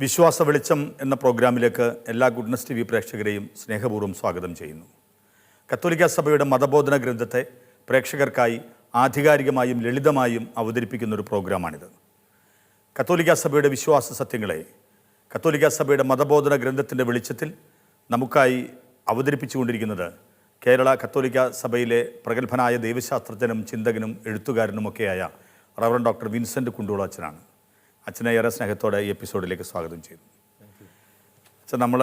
വിശ്വാസ വെളിച്ചം എന്ന പ്രോഗ്രാമിലേക്ക് എല്ലാ ഗുഡ്നസ് ടി വി പ്രേക്ഷകരെയും സ്നേഹപൂർവ്വം സ്വാഗതം ചെയ്യുന്നു. കത്തോലിക്ക സഭയുടെ മതബോധന ഗ്രന്ഥത്തെ പ്രേക്ഷകർക്കായി ആധികാരികമായും ലളിതമായും അവതരിപ്പിക്കുന്ന ഒരു പ്രോഗ്രാമാണിത്. കത്തോലിക്ക സഭയുടെ വിശ്വാസ സത്യങ്ങളെ കത്തോലിക്ക സഭയുടെ മതബോധന ഗ്രന്ഥത്തിൻ്റെ വെളിച്ചത്തിൽ നമുക്കായി അവതരിപ്പിച്ചുകൊണ്ടിരിക്കുന്നത് കേരള കത്തോലിക്ക സഭയിലെ പ്രഗത്ഭനായ ദൈവശാസ്ത്രജ്ഞനും ചിന്തകനും എഴുത്തുകാരനുമൊക്കെയായ റവറൻഡ് ഡോക്ടർ വിൻസെൻ്റ് കുണ്ടോള അച്ഛനാണ്. അച്ഛനെ ഏറെ സ്നേഹത്തോടെ ഈ എപ്പിസോഡിലേക്ക് സ്വാഗതം ചെയ്യുന്നു. അച്ഛൻ, നമ്മൾ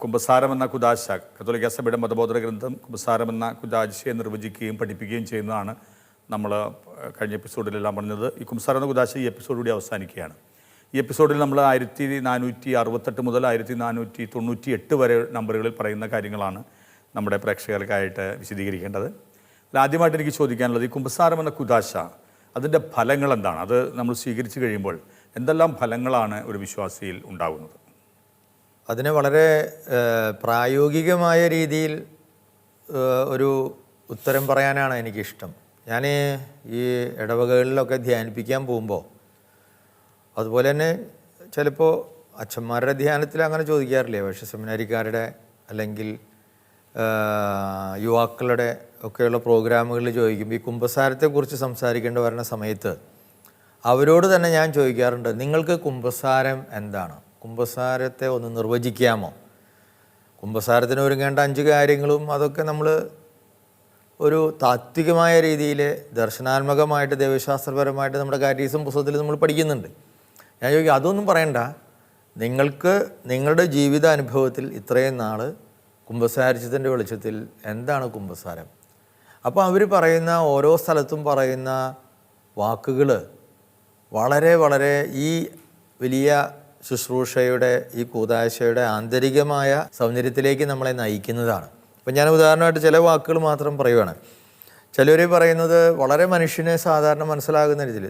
കുമ്പസാരം എന്ന കുദാശ, കത്തോലിക്ക സഭയുടെ മതബോധന ഗ്രന്ഥം കുമ്പസാരം എന്ന കുദാശയെ നിർവചിക്കുകയും പഠിപ്പിക്കുകയും ചെയ്യുന്നതാണ് നമ്മൾ കഴിഞ്ഞ എപ്പിസോഡിലെല്ലാം പറഞ്ഞത്. ഈ കുമ്പസാരം എന്ന കുദാശ ഈ എപ്പിസോഡ് കൂടി അവസാനിക്കുകയാണ്. ഈ എപ്പിസോഡിൽ നമ്മൾ 1468 മുതൽ 1498 വരെ നമ്പറുകളിൽ പറയുന്ന കാര്യങ്ങളാണ് നമ്മുടെ പ്രേക്ഷകർക്കായിട്ട് വിശദീകരിക്കേണ്ടത്. ആദ്യമായിട്ട് എനിക്ക് ചോദിക്കാനുള്ളത്, ഈ കുമ്പസാരം എന്ന കുദാശ, അതിൻ്റെ ഫലങ്ങൾ എന്താണ്? അത് നമ്മൾ സ്വീകരിച്ചു കഴിയുമ്പോൾ എന്തെല്ലാം ഫലങ്ങളാണ് ഒരു വിശ്വാസിയിൽ ഉണ്ടാകുന്നത്? അതിന് വളരെ പ്രായോഗികമായ രീതിയിൽ ഒരു ഉത്തരം പറയാനാണ് എനിക്കിഷ്ടം. ഞാൻ ഈ ഇടവകകളിലൊക്കെ ധ്യാനിപ്പിക്കാൻ പോകുമ്പോൾ, അതുപോലെ തന്നെ ചിലപ്പോൾ അച്ഛന്മാരുടെ ധ്യാനത്തിൽ അങ്ങനെ ചോദിക്കാറില്ലേ, പക്ഷേ സെമിനാരിക്കാരുടെ അല്ലെങ്കിൽ യുവാക്കളുടെ ഒക്കെയുള്ള പ്രോഗ്രാമുകളിൽ ചോദിക്കുമ്പോൾ ഈ കുമ്പസാരത്തെക്കുറിച്ച് സംസാരിക്കേണ്ടി വരുന്ന സമയത്ത് അവരോട് തന്നെ ഞാൻ ചോദിക്കാറുണ്ട്, നിങ്ങൾക്ക് കുമ്പസാരം എന്താണ്? കുമ്പസാരത്തെ ഒന്ന് നിർവചിക്കാമോ? കുമ്പസാരത്തിന് ഒരുങ്ങേണ്ട 5 കാര്യങ്ങളും അതൊക്കെ നമ്മൾ ഒരു താത്വികമായ രീതിയിൽ ദർശനാത്മകമായിട്ട് ദൈവശാസ്ത്രപരമായിട്ട് നമ്മുടെ കാറ്റീസം പുസ്തകത്തിൽ നമ്മൾ പഠിക്കുന്നുണ്ട്. ഞാൻ ചോദിക്കും, അതൊന്നും പറയണ്ട, നിങ്ങൾക്ക് നിങ്ങളുടെ ജീവിത അനുഭവത്തിൽ ഇത്രയും നാൾ കുമ്പസാരിച്ചതിൻ്റെ വെളിച്ചത്തിൽ എന്താണ് കുമ്പസാരം? അപ്പോൾ അവർ പറയുന്ന ഓരോ സ്ഥലത്തും പറയുന്ന വാക്കുകൾ വളരെ വളരെ ഈ വലിയ ശുശ്രൂഷയുടെ, ഈ കൂദാശയുടെ ആന്തരികമായ സൗന്ദര്യത്തിലേക്ക് നമ്മളെ നയിക്കുന്നതാണ്. അപ്പം ഞാൻ ഉദാഹരണമായിട്ട് ചില വാക്കുകൾ മാത്രം പറയുവാണ്. ചിലർ പറയുന്നത് വളരെ മനുഷ്യനെ സാധാരണ മനസ്സിലാകുന്ന രീതിയിൽ,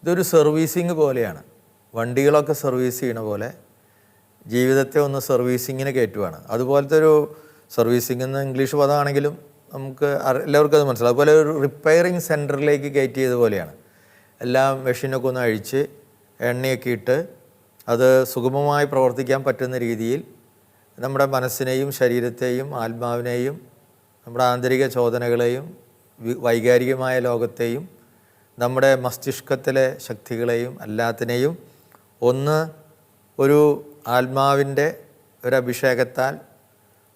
ഇതൊരു സർവീസിങ് പോലെയാണ്. വണ്ടികളൊക്കെ സർവീസ് ചെയ്യണ പോലെ ജീവിതത്തെ ഒന്ന് സർവീസിങ്ങിന് കയറ്റുവാണ്. അതുപോലത്തെ ഒരു സർവീസിങ് എന്ന ഇംഗ്ലീഷ് പദമാണെങ്കിലും നമുക്ക് എല്ലാവർക്കും അത് മനസ്സിലാവും. അതുപോലെ ഒരു റിപ്പയറിങ് സെൻറ്ററിലേക്ക് കയറ്റിയതുപോലെയാണ്. എല്ലാം മെഷീനൊക്കെ ഒന്ന് അഴിച്ച് എണ്ണയൊക്കെ ഇട്ട് അത് സുഗമമായി പ്രവർത്തിക്കാൻ പറ്റുന്ന രീതിയിൽ നമ്മുടെ മനസ്സിനെയും ശരീരത്തെയും ആത്മാവിനെയും നമ്മുടെ ആന്തരിക ചോദനകളെയും വൈകാരികമായ ലോകത്തെയും നമ്മുടെ മസ്തിഷ്കത്തിലെ ശക്തികളെയും എല്ലാത്തിനെയും ഒന്ന് ഒരു ആത്മാവിൻ്റെ ഒരഭിഷേകത്താൽ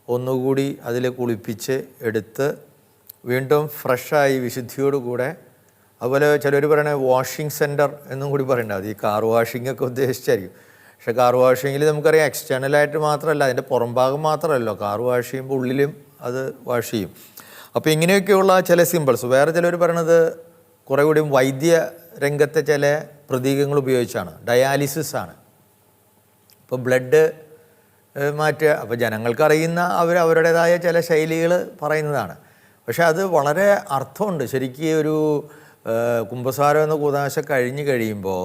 ഒന്നുകൂടി അതിൽ കുളിപ്പിച്ച് എടുത്ത് വീണ്ടും ഫ്രഷായി വിശുദ്ധിയോടുകൂടെ, അതുപോലെ ചിലർ പറയണ വാഷിംഗ് സെൻറ്റർ എന്നും കൂടി പറയണ്ടാവും. ഈ കാർ വാഷിംഗ് ഒക്കെ ഉദ്ദേശിച്ചായിരിക്കും. പക്ഷേ കാർ വാഷിങ്ങിൽ നമുക്കറിയാം എക്സ്റ്റേണലായിട്ട് മാത്രമല്ല, അതിൻ്റെ പുറംഭാഗം മാത്രമല്ലോ, കാർ വാഷ് ചെയ്യുമ്പോൾ ഉള്ളിലും അത് വാഷ് ചെയ്യും. അപ്പോൾ ഇങ്ങനെയൊക്കെയുള്ള ചില സിമ്പിൾസ്. വേറെ ചിലർ പറയണത് കുറേ കൂടിയും വൈദ്യ രംഗത്തെ ചില പ്രതീകങ്ങൾ ഉപയോഗിച്ചാണ്. ഡയാലിസിസ് ആണ്. ഇപ്പോൾ ബ്ലഡ് മാറ്റുക. അപ്പോൾ ജനങ്ങൾക്കറിയുന്ന അവരുടേതായ ചില ശൈലികൾ പറയുന്നതാണ്. പക്ഷേ അത് വളരെ അർത്ഥമുണ്ട്. ശരിക്കും ഒരു കുമ്പസാരം എന്ന കൂദാശ കഴിഞ്ഞ് കഴിയുമ്പോൾ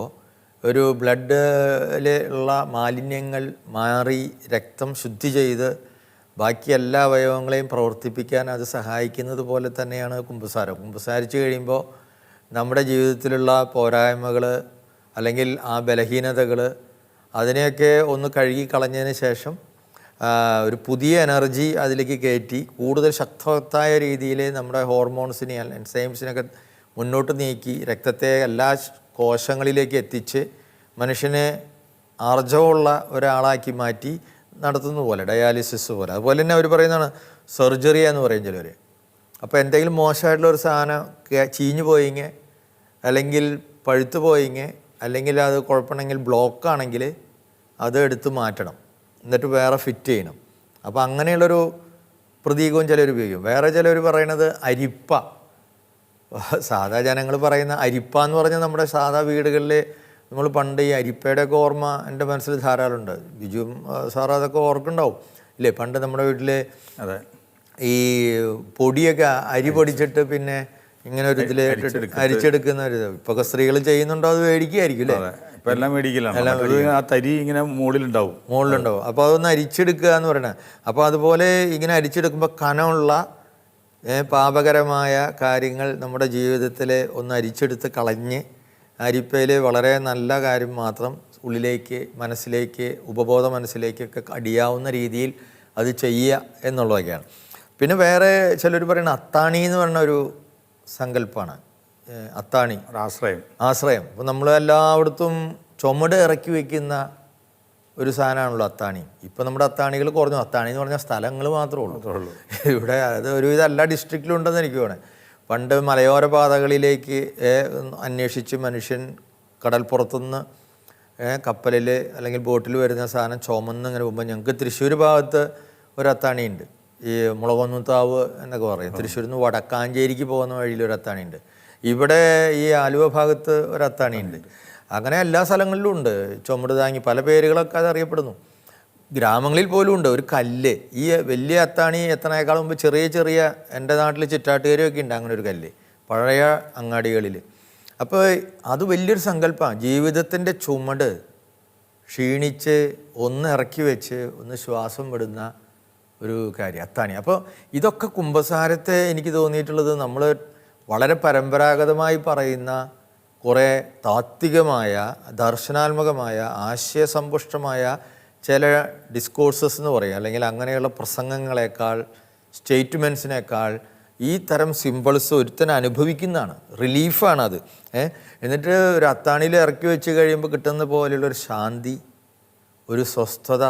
ഒരു ബ്ലഡിൽ ഉള്ള മാലിന്യങ്ങൾ മാറി രക്തം ശുദ്ധി ചെയ്ത് ബാക്കി എല്ലാ അവയവങ്ങളെയും പ്രവർത്തിപ്പിക്കാൻ അത് സഹായിക്കുന്നത് പോലെ തന്നെയാണ് കുമ്പസാരം. കുമ്പസാരിച്ച് കഴിയുമ്പോൾ നമ്മുടെ ജീവിതത്തിലുള്ള പോരായ്മകൾ അല്ലെങ്കിൽ ആ ബലഹീനതകൾ അതിനെയൊക്കെ ഒന്ന് കഴുകി കളഞ്ഞതിന് ശേഷം ഒരു പുതിയ എനർജി അതിലേക്ക് കയറ്റി കൂടുതൽ ശക്തമായ രീതിയിൽ നമ്മുടെ ഹോർമോൺസിനെയും എൻസൈംസിനൊക്കെ മുന്നോട്ട് നീക്കി രക്തത്തെ എല്ലാ കോശങ്ങളിലേക്ക് എത്തിച്ച് മനുഷ്യനെ ആർജവമുള്ള ഒരാളാക്കി മാറ്റി നടത്തുന്ന പോലെ, ഡയാലിസിസ് പോലെ. അതുപോലെ തന്നെ അവർ പറയുന്നതാണ് സർജറി എന്ന് പറയും ചിലർ. അപ്പോൾ എന്തെങ്കിലും മോശമായിട്ടുള്ളൊരു സാധനം ചീഞ്ഞു പോയിങ്ങ, അല്ലെങ്കിൽ പഴുത്തു പോയിങ്ങ, അല്ലെങ്കിൽ അത് കുഴപ്പമുണ്ടെങ്കിൽ ബ്ലോക്കാണെങ്കിൽ അത് എടുത്ത് മാറ്റണം, എന്നിട്ട് വേറെ ഫിറ്റ് ചെയ്യണം. അപ്പോൾ അങ്ങനെയുള്ളൊരു പ്രതീകവും ചിലർ ഉപയോഗിക്കും. വേറെ ചിലർ പറയുന്നത് അരിപ്പ. സാധാ ജനങ്ങൾ പറയുന്ന അരിപ്പ എന്ന് പറഞ്ഞാൽ നമ്മുടെ സാധാ വീടുകളിൽ നമ്മൾ പണ്ട് ഈ അരിപ്പയുടെയൊക്കെ ഓർമ്മ എൻ്റെ മനസ്സിൽ ധാരാളമുണ്ട്. ബിജുവും സാർ അതൊക്കെ ഓർക്കുന്നുണ്ടാവും ഇല്ലേ? പണ്ട് നമ്മുടെ വീട്ടിൽ അതെ ഈ പൊടിയൊക്കെ അരി പൊടിച്ചിട്ട് പിന്നെ ഇങ്ങനെ ഒരു ഇതിൽ അരിച്ചെടുക്കുന്ന ഒരു ഇപ്പൊക്കെ സ്ത്രീകൾ ചെയ്യുന്നുണ്ടോ, അത് മേടിക്കുകയായിരിക്കും അല്ലേ? ഇപ്പം എല്ലാം മേടിക്കലാണ്. ആ തരി ഇങ്ങനെ മുകളിലുണ്ടാവും. അപ്പോൾ അതൊന്ന് അരിച്ചെടുക്കുക എന്ന് പറയണത്. അപ്പോൾ അതുപോലെ ഇങ്ങനെ അരിച്ചെടുക്കുമ്പോൾ കനമുള്ള പാപകരമായ കാര്യങ്ങൾ നമ്മുടെ ജീവിതത്തിൽ ഒന്ന് അരിച്ചെടുത്ത് കളഞ്ഞ് അരിപ്പയിൽ വളരെ നല്ല കാര്യം മാത്രം ഉള്ളിലേക്ക്, മനസ്സിലേക്ക്, ഉപബോധ മനസ്സിലേക്കൊക്കെ അടിയാവുന്ന രീതിയിൽ അത് ചെയ്യുക എന്നുള്ളതൊക്കെയാണ്. പിന്നെ വേറെ ചിലർ പറയുന്ന അത്താണി എന്ന് പറഞ്ഞ ഒരു സങ്കല്പമാണ്. അത്താണി, ആശ്രയം. അപ്പോൾ നമ്മൾ എല്ലായിടത്തും ചുമട് ഇറക്കി വയ്ക്കുന്ന ഒരു സാധനമാണല്ലോ അത്താണി. ഇപ്പം നമ്മുടെ അത്താണികൾ കുറഞ്ഞു. അത്താണി എന്ന് പറഞ്ഞാൽ സ്ഥലങ്ങൾ മാത്രമേ ഉള്ളൂ ഇവിടെ. അത് ഒരുവിധം എല്ലാ ഡിസ്ട്രിക്റ്റിലും ഉണ്ടെന്ന് എനിക്ക് തോന്നുന്നത്. പണ്ട് മലയോര പാതകളിലേക്ക് അന്വേഷിച്ച് മനുഷ്യൻ കടൽപ്പുറത്തുനിന്ന് കപ്പലിൽ അല്ലെങ്കിൽ ബോട്ടിൽ വരുന്ന സാധനം ചുമന്ന് ഇങ്ങനെ പോകുമ്പോൾ ഞങ്ങൾക്ക് തൃശ്ശൂർ ഭാഗത്ത് ഒരു അത്താണിയുണ്ട്. ഈ മുളകൊന്നുത്താവ് എന്നൊക്കെ പറയും. തൃശ്ശൂരിൽ നിന്ന് വടക്കാഞ്ചേരിക്ക് പോകുന്ന വഴിയിൽ ഒരു അത്താണിയുണ്ട്. ഇവിടെ ഈ ആലുവ ഭാഗത്ത് ഒരു അത്താണിയുണ്ട്. അങ്ങനെ എല്ലാ സ്ഥലങ്ങളിലും ഉണ്ട് ചുമട് താങ്ങി. പല പേരുകളൊക്കെ അത് അറിയപ്പെടുന്നു. ഗ്രാമങ്ങളിൽ പോലും ഉണ്ട് ഒരു കല്ല്. ഈ വലിയ അത്താണി എത്തണേക്കാൾ മുമ്പ് ചെറിയ ചെറിയ, എൻ്റെ നാട്ടിൽ ചിറ്റാട്ടുകരയൊക്കെ ഉണ്ട് അങ്ങനെ ഒരു കല്ല് പഴയ അങ്ങാടികളിൽ. അപ്പോൾ അത് വലിയൊരു സങ്കല്പമാണ്. ജീവിതത്തിൻ്റെ ചുമട് ക്ഷീണിച്ച് ഒന്ന് ഇറക്കി വെച്ച് ഒന്ന് ശ്വാസം വിടുന്ന ഒരു കാര്യം അത്താണി. അപ്പോൾ ഇതൊക്കെ കുമ്പസാരത്തെ എനിക്ക് തോന്നിയിട്ടുള്ളത് നമ്മൾ വളരെ പരമ്പരാഗതമായി പറയുന്ന കുറേ താത്വികമായ, ദർശനാത്മകമായ, ആശയസമ്പുഷ്ടമായ ചില ഡിസ്കോഴ്സസ് എന്ന് പറയും, അല്ലെങ്കിൽ അങ്ങനെയുള്ള പ്രസംഗങ്ങളെക്കാൾ, സ്റ്റേറ്റ്മെൻറ്റ്സിനേക്കാൾ ഈ തരം സിമ്പിൾസ് ഒരുത്തൻ അനുഭവിക്കുന്നതാണ്. റിലീഫാണത്. എന്നിട്ട് ഒരു അത്താണിയിൽ ഇറക്കി വെച്ച് കഴിയുമ്പോൾ കിട്ടുന്ന പോലെയുള്ളൊരു ശാന്തി, ഒരു സ്വസ്ഥത.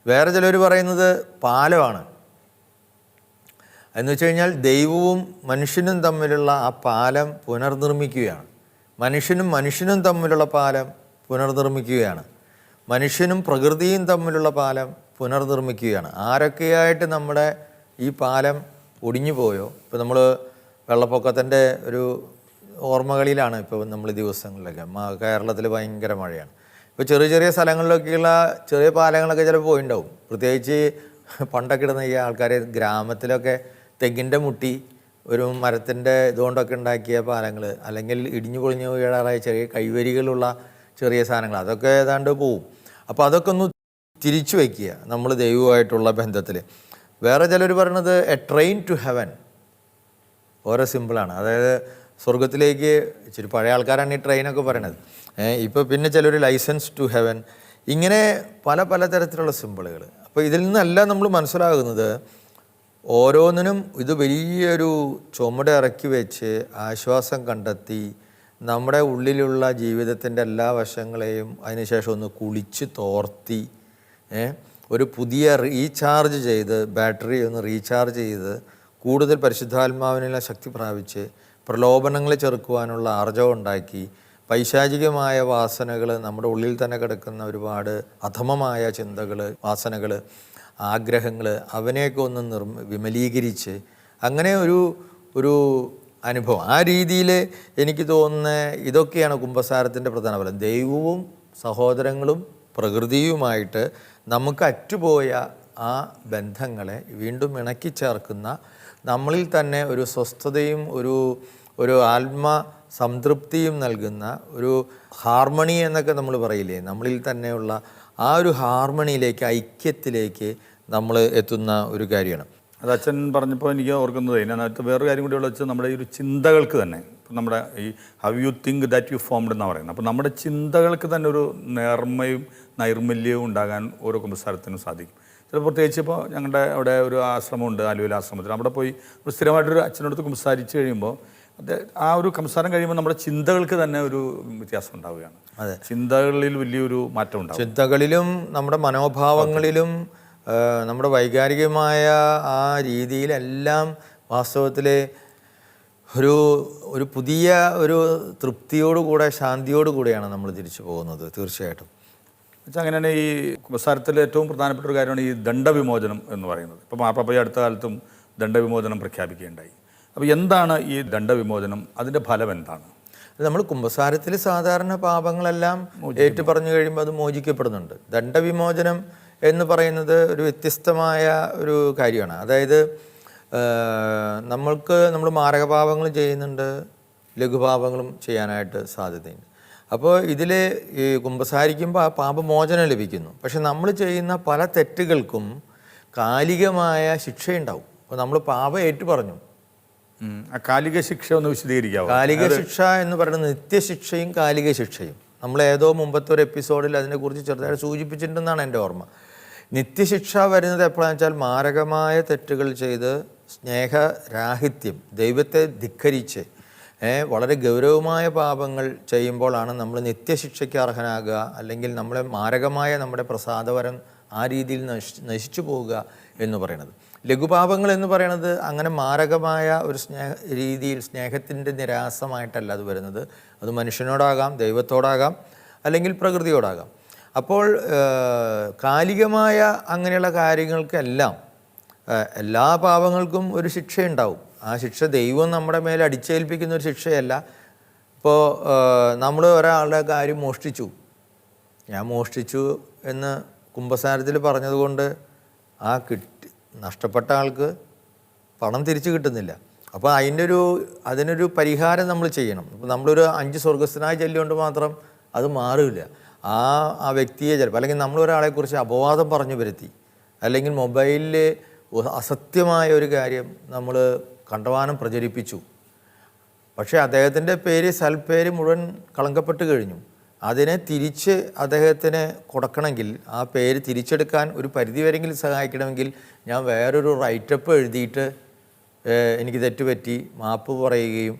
വേറെ ചിലർ പറയുന്നത് പാലമാണ് എന്ന് വെച്ച് കഴിഞ്ഞാൽ ദൈവവും മനുഷ്യനും തമ്മിലുള്ള ആ പാലം പുനർനിർമ്മിക്കുകയാണ്. മനുഷ്യനും തമ്മിലുള്ള പാലം പുനർനിർമ്മിക്കുകയാണ്. മനുഷ്യനും പ്രകൃതിയും തമ്മിലുള്ള പാലം പുനർനിർമ്മിക്കുകയാണ്. ആരൊക്കെയായിട്ട് നമ്മുടെ ഈ പാലം ഒടിഞ്ഞു പോയോ? ഇപ്പോൾ നമ്മൾ വെള്ളപ്പൊക്കത്തിൻ്റെ ഒരു ഓർമ്മകളിലാണ് ഇപ്പോൾ നമ്മൾ ദിവസങ്ങളിലൊക്കെ. കേരളത്തിൽ ഭയങ്കര മഴയാണ്. ഇപ്പോൾ ചെറിയ ചെറിയ സ്ഥലങ്ങളിലൊക്കെയുള്ള ചെറിയ പാലങ്ങളൊക്കെ ചിലപ്പോൾ പോയിണ്ടാവും. പ്രത്യേകിച്ച് പണ്ടൊക്കെ ഇടുന്ന ഈ ആൾക്കാർ ഗ്രാമത്തിലൊക്കെ തെങ്ങിൻ്റെ മുട്ടി ഒരു മരത്തിൻ്റെ ഇതുകൊണ്ടൊക്കെ ഉണ്ടാക്കിയ പാലങ്ങൾ, അല്ലെങ്കിൽ ഇടിഞ്ഞു പൊളിഞ്ഞു വീഴാറായ ചെറിയ കൈവരികളുള്ള ചെറിയ സാധനങ്ങൾ, അതൊക്കെ ഏതാണ്ട് പോവും. അപ്പോൾ അതൊക്കെ ഒന്ന് തിരിച്ചു വയ്ക്കുക നമ്മൾ ദൈവമായിട്ടുള്ള ബന്ധത്തിൽ. വേറെ ചിലർ പറയണത് എ ട്രെയിൻ ടു ഹെവൻ. ഓരോ സിമ്പിളാണ്. അതായത് സ്വർഗത്തിലേക്ക്. ഇച്ചിരി പഴയ ആൾക്കാരാണ് ഈ ട്രെയിനൊക്കെ പറയണത്. ഇപ്പോൾ പിന്നെ ചിലർ ലൈസൻസ് ടു ഹെവൻ. ഇങ്ങനെ പല പല തരത്തിലുള്ള സിമ്പിളുകൾ. അപ്പോൾ ഇതിൽ നിന്നെല്ലാം നമ്മൾ മനസ്സിലാകുന്നത് ഓരോന്നിനും ഇത് വലിയൊരു ചുമട് ഇറക്കി വെച്ച് ആശ്വാസം കണ്ടെത്തി നമ്മുടെ ഉള്ളിലുള്ള ജീവിതത്തിൻ്റെ എല്ലാ വശങ്ങളെയും അതിനുശേഷം ഒന്ന് കുളിച്ച് തോർത്തി ഒരു പുതിയ റീചാർജ് ചെയ്ത്, ബാറ്ററി ഒന്ന് റീചാർജ് ചെയ്ത് കൂടുതൽ പരിശുദ്ധാത്മാവിനുള്ള ശക്തി പ്രാപിച്ച് പ്രലോഭനങ്ങളെ ചെറുക്കുവാനുള്ള ആർജവം ഉണ്ടാക്കി പൈശാചികമായ വാസനകൾ, നമ്മുടെ ഉള്ളിൽ തന്നെ കിടക്കുന്ന ഒരുപാട് അധമമായ ചിന്തകൾ, വാസനകൾ, ആഗ്രഹങ്ങൾ, അവനെയൊക്കെ ഒന്ന് വിമലീകരിച്ച് അങ്ങനെ ഒരു അനുഭവം. ആ രീതിയിൽ എനിക്ക് തോന്നുന്ന ഇതൊക്കെയാണ് കുമ്പസാരത്തിൻ്റെ പ്രധാന ഫലം. ദൈവവും സഹോദരങ്ങളും പ്രകൃതിയുമായിട്ട് നമുക്ക് അറ്റുപോയ ആ ബന്ധങ്ങളെ വീണ്ടും ഇണക്കി ചേർക്കുന്ന, നമ്മളിൽ തന്നെ ഒരു സ്വസ്ഥതയും ഒരു ആത്മ സംതൃപ്തിയും നൽകുന്ന ഒരു ഹാർമണി എന്നൊക്കെ നമ്മൾ പറയില്ലേ, നമ്മളിൽ തന്നെയുള്ള ആ ഒരു ഹാർമണിയിലേക്ക്, ഐക്യത്തിലേക്ക് നമ്മൾ എത്തുന്ന ഒരു കാര്യമാണ്. അത് അച്ഛൻ പറഞ്ഞപ്പോൾ എനിക്ക് ഓർക്കുന്നത് അതിനകത്ത് വേറൊരു കാര്യം കൂടി ഉള്ള വെച്ചാൽ നമ്മുടെ ഈ ഒരു ചിന്തകൾക്ക് തന്നെ, ഇപ്പം നമ്മുടെ ഈ how you think that you formed എന്നാണ് പറയുന്നത്. അപ്പോൾ നമ്മുടെ ചിന്തകൾക്ക് തന്നെ ഒരു നേർമ്മയും നൈർമല്യവും ഉണ്ടാകാൻ ഓരോ കുമ്പസാരത്തിനും സാധിക്കും. ചിലപ്പോൾ പ്രത്യേകിച്ച് ഇപ്പോൾ ഞങ്ങളുടെ അവിടെ ഒരു ആശ്രമമുണ്ട്, ആലുവയിലെ ആശ്രമത്തിൽ. അവിടെ പോയി ഒരു സ്ഥിരമായിട്ടൊരു അച്ഛനടുത്ത് കുമ്പസാരിച്ച് കഴിയുമ്പോൾ ആ ഒരു സംസാരം കഴിയുമ്പോൾ നമ്മുടെ ചിന്തകൾക്ക് തന്നെ ഒരു വ്യത്യാസം ഉണ്ടാവുകയാണ്. അതെ, ചിന്തകളിൽ വലിയൊരു മാറ്റം ഉണ്ടാവും. ചിന്തകളിലും നമ്മുടെ മനോഭാവങ്ങളിലും നമ്മുടെ വൈകാരികമായ ആ രീതിയിലെല്ലാം വാസ്തവത്തിൽ ഒരു പുതിയ ഒരു തൃപ്തിയോടുകൂടെ, ശാന്തിയോടുകൂടെയാണ് നമ്മൾ തിരിച്ചു പോകുന്നത്. തീർച്ചയായിട്ടും വെച്ചാൽ അങ്ങനെയാണ് ഈ കുമ്പസാരത്തിൽ ഏറ്റവും പ്രധാനപ്പെട്ട ഒരു കാര്യമാണ് ഈ ദണ്ഡവിമോചനം എന്ന് പറയുന്നത്. ഇപ്പോൾ മാർപ്പാപ്പ അടുത്ത കാലത്തും ദണ്ഡവിമോചനം പ്രഖ്യാപിക്കുകയുണ്ടായി. അപ്പോൾ എന്താണ് ഈ ദണ്ഡവിമോചനം? അതിൻ്റെ ഫലം എന്താണ്? നമ്മൾ കുമ്പസാരത്തിൽ സാധാരണ പാപങ്ങളെല്ലാം ഏറ്റു പറഞ്ഞു കഴിയുമ്പോൾ അത് മോചിക്കപ്പെടുന്നുണ്ട്. ദണ്ഡവിമോചനം എന്ന് പറയുന്നത് ഒരു വ്യത്യസ്തമായ ഒരു കാര്യമാണ്. അതായത് നമ്മൾ മാരകപാപങ്ങൾ ചെയ്യുന്നുണ്ട്, ലഘുപാപങ്ങളും ചെയ്യാനായിട്ട് സാധ്യതയുണ്ട്. അപ്പോൾ ഇതിൽ ഈ കുമ്പസാരിക്കുമ്പോൾ ആ പാപമോചനം ലഭിക്കുന്നു. പക്ഷെ നമ്മൾ ചെയ്യുന്ന പല തെറ്റുകൾക്കും കാലികമായ ശിക്ഷയുണ്ടാവും. അപ്പോൾ നമ്മൾ പാപം ഏറ്റു പറഞ്ഞു. കാലിക ശിക്ഷ ഒന്ന് വിശദീകരിക്കാമോ? കാലിക ശിക്ഷ എന്ന് പറയുന്നത് നിത്യശിക്ഷയും കാലിക ശിക്ഷയും. നമ്മൾ ഏതോ മുമ്പത്തെ ഒരു എപ്പിസോഡിൽ അതിനെക്കുറിച്ച് ചെറുതായിട്ട് സൂചിപ്പിച്ചിട്ടുണ്ടെന്നാണ് എൻ്റെ ഓർമ്മ. നിത്യശിക്ഷ വരുന്നത് എപ്പോഴാണെന്ന് വെച്ചാൽ മാരകമായ തെറ്റുകൾ ചെയ്ത് സ്നേഹരാഹിത്യം, ദൈവത്തെ ധിക്കരിച്ച് വളരെ ഗൗരവമായ പാപങ്ങൾ ചെയ്യുമ്പോഴാണ് നമ്മൾ നിത്യശിക്ഷയ്ക്ക് അർഹനാകുക, അല്ലെങ്കിൽ നമ്മളെ മാരകമായ നമ്മുടെ പ്രസാദവരം ആ രീതിയിൽ നശിച്ചു പോവുക എന്ന് പറയുന്നത്. ലഘുപാപങ്ങൾ എന്ന് പറയുന്നത് അങ്ങനെ മാരകമായ ഒരു രീതിയിൽ സ്നേഹത്തിൻ്റെ നിരാസമായിട്ടല്ല അത് വരുന്നത്. അത് മനുഷ്യനോടാകാം, ദൈവത്തോടാകാം, അല്ലെങ്കിൽ പ്രകൃതിയോടാകാം. അപ്പോൾ കാലികമായ അങ്ങനെയുള്ള കാര്യങ്ങൾക്കെല്ലാം എല്ലാ പാപങ്ങൾക്കും ഒരു ശിക്ഷയുണ്ടാവും. ആ ശിക്ഷ ദൈവം നമ്മുടെ മേലെ അടിച്ചേൽപ്പിക്കുന്ന ഒരു ശിക്ഷയല്ല. ഇപ്പോൾ നമ്മൾ ഒരാളുടെ കാര്യം മോഷ്ടിച്ചു, ഞാൻ മോഷ്ടിച്ചു എന്ന് കുമ്പസാരത്തിൽ പറഞ്ഞതുകൊണ്ട് ആ നഷ്ടപ്പെട്ട ആൾക്ക് പണം തിരിച്ചു കിട്ടുന്നില്ല. അപ്പോൾ അതിനൊരു പരിഹാരം നമ്മൾ ചെയ്യണം. അപ്പോൾ നമ്മളൊരു 5 സ്വർഗസ്ഥനായി ചൊല്ലിക്കൊണ്ട് മാത്രം അത് മാറില്ല. ആ വ്യക്തിയെ ചിലപ്പോൾ, അല്ലെങ്കിൽ നമ്മളൊരാളെക്കുറിച്ച് അപവാദം പറഞ്ഞു വരുത്തി, അല്ലെങ്കിൽ മൊബൈലിൽ അസത്യമായ ഒരു കാര്യം നമ്മൾ കണ്ടവാനം പ്രചരിപ്പിച്ചു, പക്ഷേ അദ്ദേഹത്തിൻ്റെ സൽപ്പേര് മുഴുവൻ കളങ്കപ്പെട്ട് കഴിഞ്ഞു. അതിനെ തിരിച്ച് അദ്ദേഹത്തിന് കൊടുക്കണമെങ്കിൽ, ആ പേര് തിരിച്ചെടുക്കാൻ ഒരു പരിധിവരെങ്കിലും സഹായിക്കണമെങ്കിൽ ഞാൻ വേറൊരു റൈറ്റപ്പ് എഴുതിയിട്ട് എനിക്ക് തെറ്റുപറ്റി മാപ്പ് പറയുകയും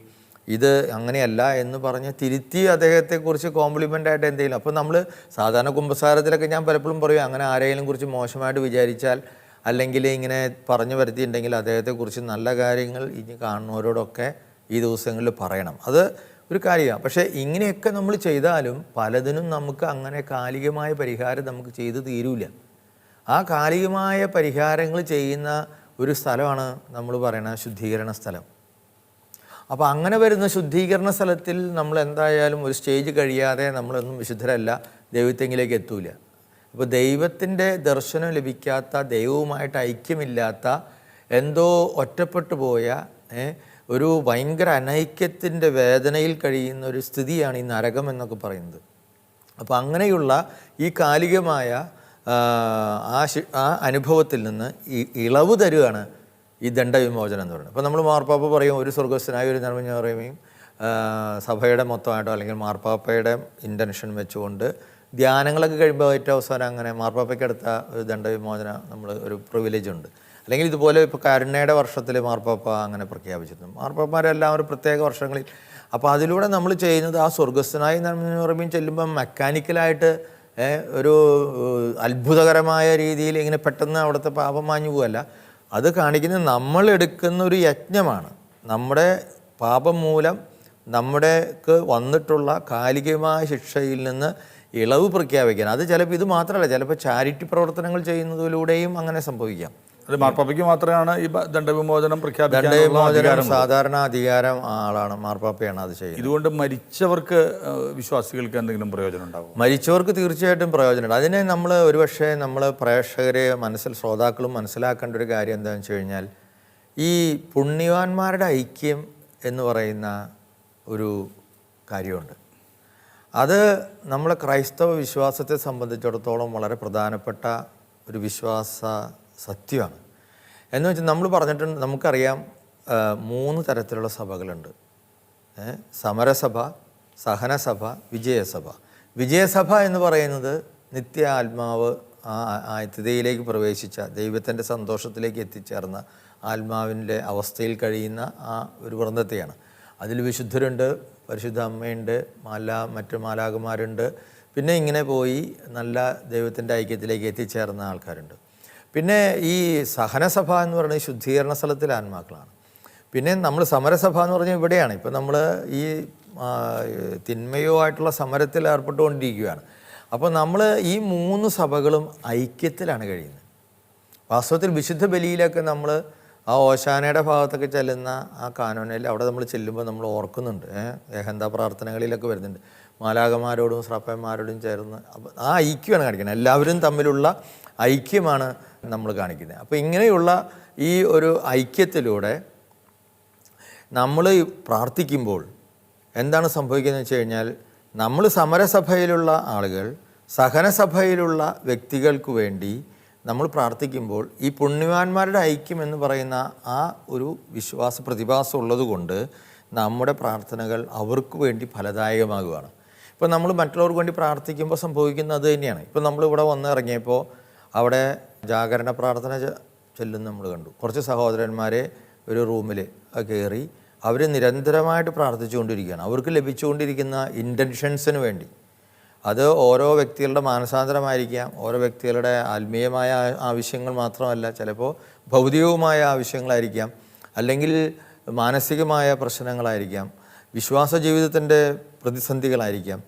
ഇത് അങ്ങനെയല്ല എന്ന് പറഞ്ഞ് തിരുത്തി അദ്ദേഹത്തെക്കുറിച്ച് കോംപ്ലിമെൻ്റായിട്ട് എന്തെങ്കിലും. അപ്പോൾ നമ്മൾ സാധാരണ കുമ്പസാരത്തിലൊക്കെ ഞാൻ പലപ്പോഴും പറയും, അങ്ങനെ ആരെങ്കിലും കുറിച്ച് മോശമായിട്ട് വിചാരിച്ചാൽ, അല്ലെങ്കിൽ ഇങ്ങനെ പറഞ്ഞു വരുത്തിയിട്ടുണ്ടെങ്കിൽ അദ്ദേഹത്തെക്കുറിച്ച് നല്ല കാര്യങ്ങൾ ഇനി കാണുന്നവരോടൊക്കെ ഈ ദിവസങ്ങളിൽ പറയണം. അത് ഒരു കാര്യമാണ്. പക്ഷേ ഇങ്ങനെയൊക്കെ നമ്മൾ ചെയ്താലും പലതിനും നമുക്ക് അങ്ങനെ കാലികമായ പരിഹാരം നമുക്ക് ചെയ്ത് തീരൂല. ആ കാലികമായ പരിഹാരങ്ങൾ ചെയ്യുന്ന ഒരു സ്ഥലമാണ് നമ്മൾ പറയുന്ന ശുദ്ധീകരണ സ്ഥലം. അപ്പോൾ അങ്ങനെ വരുന്ന ശുദ്ധീകരണ സ്ഥലത്തിൽ നമ്മൾ എന്തായാലും ഒരു സ്റ്റേജ് കഴിയാതെ നമ്മളൊന്നും വിശുദ്ധരല്ല, ദൈവത്തെങ്കിലേക്ക് എത്തൂല. അപ്പോൾ ദൈവത്തിൻ്റെ ദർശനം ലഭിക്കാത്ത, ദൈവവുമായിട്ട് ഐക്യമില്ലാത്ത, എന്തോ ഒറ്റപ്പെട്ടു പോയ ഒരു ഭയങ്കര അനൈക്യത്തിൻ്റെ വേദനയിൽ കഴിയുന്ന ഒരു സ്ഥിതിയാണ് ഈ നരകം എന്നൊക്കെ പറയുന്നത്. അപ്പോൾ അങ്ങനെയുള്ള ഈ കാലികമായ ആ അനുഭവത്തിൽ നിന്ന് ഈ ഇളവ് തരുകയാണ് ഈ ദണ്ഡവിമോചനം എന്ന് പറയുന്നത്. അപ്പോൾ നമ്മൾ മാർപ്പാപ്പ പറയും ഒരു സ്വർഗസ്ഥനായ ഒരു നന്മ പറയുകയും സഭയുടെ മൊത്തമായിട്ടോ അല്ലെങ്കിൽ മാർപ്പാപ്പയുടെ ഇൻറ്റൻഷൻ വെച്ചുകൊണ്ട് ധ്യാനങ്ങളൊക്കെ കഴിയുമ്പോൾ ഏറ്റവും അവസാനം അങ്ങനെ മാർപ്പാപ്പയ്ക്കടുത്ത ഒരു ദണ്ഡവിമോചനം നമ്മൾ ഒരു പ്രിവിലേജ് ഉണ്ട്. അല്ലെങ്കിൽ ഇതുപോലെ ഇപ്പോൾ കരുണയുടെ വർഷത്തിൽ മാർപ്പാപ്പ അങ്ങനെ പ്രഖ്യാപിച്ചിരുന്നു. മാർപ്പാപ്പമാരെല്ലാം ഒരു പ്രത്യേക വർഷങ്ങളിൽ. അപ്പോൾ അതിലൂടെ നമ്മൾ ചെയ്യുന്നത് ആ സ്വർഗസ്ഥനായി എന്ന് പറയുമ്പോൾ ചെല്ലുമ്പം മെക്കാനിക്കലായിട്ട് ഒരു അത്ഭുതകരമായ രീതിയിൽ ഇങ്ങനെ പെട്ടെന്ന് അവിടുത്തെ പാപം മാഞ്ഞു പോവല്ല. അത് കാണിക്കുന്നത് നമ്മളെടുക്കുന്ന ഒരു യജ്ഞമാണ്. നമ്മുടെ പാപം മൂലം നമ്മുടെക്ക് വന്നിട്ടുള്ള കാലികമായ ശിക്ഷയിൽ നിന്ന് ഇളവ് പ്രഖ്യാപിക്കാൻ. അത് ചിലപ്പോൾ ഇത് മാത്രമല്ല, ചിലപ്പോൾ ചാരിറ്റി പ്രവർത്തനങ്ങൾ ചെയ്യുന്നതിലൂടെയും അങ്ങനെ സംഭവിക്കാം. അത് മാർപ്പാപ്പയ്ക്ക് മാത്രമാണ് ഈ ദണ്ഡവിമോചനം പ്രഖ്യാപിക്കാൻ സാധാരണ അധികാരം ആളാണ്, മാർപ്പാപ്പയാണ് അത് ചെയ്യുന്നത്. ഇതുകൊണ്ട് മരിച്ചവർക്ക്, വിശ്വാസികൾക്ക് എന്തെങ്കിലും പ്രയോജനം ഉണ്ടാകും? മരിച്ചവർക്ക് തീർച്ചയായിട്ടും പ്രയോജനമുണ്ട്. അതിനെ നമ്മൾ ഒരുപക്ഷെ നമ്മൾ പ്രേക്ഷകരെ ശ്രോതാക്കളും മനസ്സിലാക്കേണ്ട ഒരു കാര്യം എന്താണെന്ന് വെച്ച് കഴിഞ്ഞാൽ, ഈ പുണ്യവാന്മാരുടെ ഐക്യം എന്ന് പറയുന്ന ഒരു കാര്യമുണ്ട്. അത് നമ്മളെ ക്രൈസ്തവ വിശ്വാസത്തെ സംബന്ധിച്ചിടത്തോളം വളരെ പ്രധാനപ്പെട്ട ഒരു വിശ്വാസ സത്യമാണ്. എന്ന് വെച്ചാൽ നമ്മൾ പറഞ്ഞിട്ടുണ്ട്, നമുക്കറിയാം 3 തരത്തിലുള്ള സഭകളുണ്ട്. സമരസഭ, സഹനസഭ, വിജയസഭ. വിജയസഭ എന്ന് പറയുന്നത് നിത്യ ആത്മാവ് ആ തിഥിയിലേക്ക് പ്രവേശിച്ച, ദൈവത്തിൻ്റെ സന്തോഷത്തിലേക്ക് എത്തിച്ചേർന്ന ആത്മാവിൻ്റെ അവസ്ഥയിൽ കഴിയുന്ന ആ ഒരു വൃന്ദത്തെയാണ്. അതിൽ വിശുദ്ധരുണ്ട്, പരിശുദ്ധ അമ്മയുണ്ട്, മറ്റു മാലാഖമാരുണ്ട്. പിന്നെ ഇങ്ങനെ പോയി നല്ല ദൈവത്തിൻ്റെ ഐക്യത്തിലേക്ക് എത്തിച്ചേർന്ന ആൾക്കാരുണ്ട്. പിന്നെ ഈ സഹനസഭ എന്ന് പറയുന്നത് ശുദ്ധീകരണ സ്ഥലത്തിലെ ആത്മാക്കളാണ്. പിന്നെ നമ്മൾ സമരസഭ എന്ന് പറഞ്ഞാൽ ഇവിടെയാണ്. ഇപ്പം നമ്മൾ ഈ തിന്മയോ ആയിട്ടുള്ള സമരത്തിൽ ഏർപ്പെട്ടുകൊണ്ടിരിക്കുകയാണ്. അപ്പോൾ നമ്മൾ ഈ 3 സഭകളും ഐക്യത്തിലാണ് കഴിയുന്നത്. വാസ്തവത്തിൽ വിശുദ്ധ ബലിയിലൊക്കെ നമ്മൾ ആ ഓശാനയുടെ ഭാഗത്തൊക്കെ ചെല്ലുന്ന ആ കാനോനയിൽ അവിടെ നമ്മൾ ചെല്ലുമ്പോൾ നമ്മൾ ഓർക്കുന്നുണ്ട്, ഏഹന്ത പ്രാർത്ഥനകളിലൊക്കെ വരുന്നുണ്ട്, മാലാഖമാരോടും ശ്രാപ്പന്മാരോടും ചേർന്ന്. അപ്പോൾ ആ ഐക്യമാണ് കാണിക്കുന്നത്, എല്ലാവരും തമ്മിലുള്ള ഐക്യമാണ് നമ്മൾ കാണിക്കുന്നത്. അപ്പോൾ ഇങ്ങനെയുള്ള ഈ ഒരു ഐക്യത്തിലൂടെ നമ്മൾ പ്രാർത്ഥിക്കുമ്പോൾ എന്താണ് സംഭവിക്കുന്നത് വെച്ച് കഴിഞ്ഞാൽ, നമ്മൾ സമരസഭയിലുള്ള ആളുകൾ സഹനസഭയിലുള്ള വ്യക്തികൾക്ക് വേണ്ടി നമ്മൾ പ്രാർത്ഥിക്കുമ്പോൾ ഈ പുണ്യവാന്മാരുടെ ഐക്യം എന്ന് പറയുന്ന ആ ഒരു വിശ്വാസ പ്രതിഭാസം ഉള്ളതുകൊണ്ട് നമ്മുടെ പ്രാർത്ഥനകൾ അവർക്ക് വേണ്ടി ഫലദായകമാകുകയാണ്. ഇപ്പോൾ ഇപ്പോൾ നമ്മൾ മറ്റുള്ളവർക്ക് വേണ്ടി പ്രാർത്ഥിക്കുമ്പോൾ സംഭവിക്കുന്നത് അത് തന്നെയാണ്. ഇപ്പോൾ നമ്മളിവിടെ വന്ന് ഇറങ്ങിയപ്പോൾ അവിടെ ജാഗരണ പ്രാർത്ഥന ചെല്ലുന്ന നമ്മൾ കണ്ടു. കുറച്ച് സഹോദരന്മാരെ ഒരു റൂമിൽ കയറി അവർ നിരന്തരമായിട്ട് പ്രാർത്ഥിച്ചുകൊണ്ടിരിക്കുകയാണ്. അവർക്ക് ലഭിച്ചുകൊണ്ടിരിക്കുന്ന ഇൻറ്റൻഷൻസിന് വേണ്ടി. അത് ഓരോ വ്യക്തികളുടെ മാനസാന്തരമായിരിക്കാം, ഓരോ വ്യക്തികളുടെ ആത്മീയമായ ആവശ്യങ്ങൾ മാത്രമല്ല, ചിലപ്പോൾ ഭൗതികവുമായ ആവശ്യങ്ങളായിരിക്കാം, അല്ലെങ്കിൽ മാനസികമായ പ്രശ്നങ്ങളായിരിക്കാം, വിശ്വാസ ജീവിതത്തിൻ്റെ പ്രതിസന്ധികളായിരിക്കാം.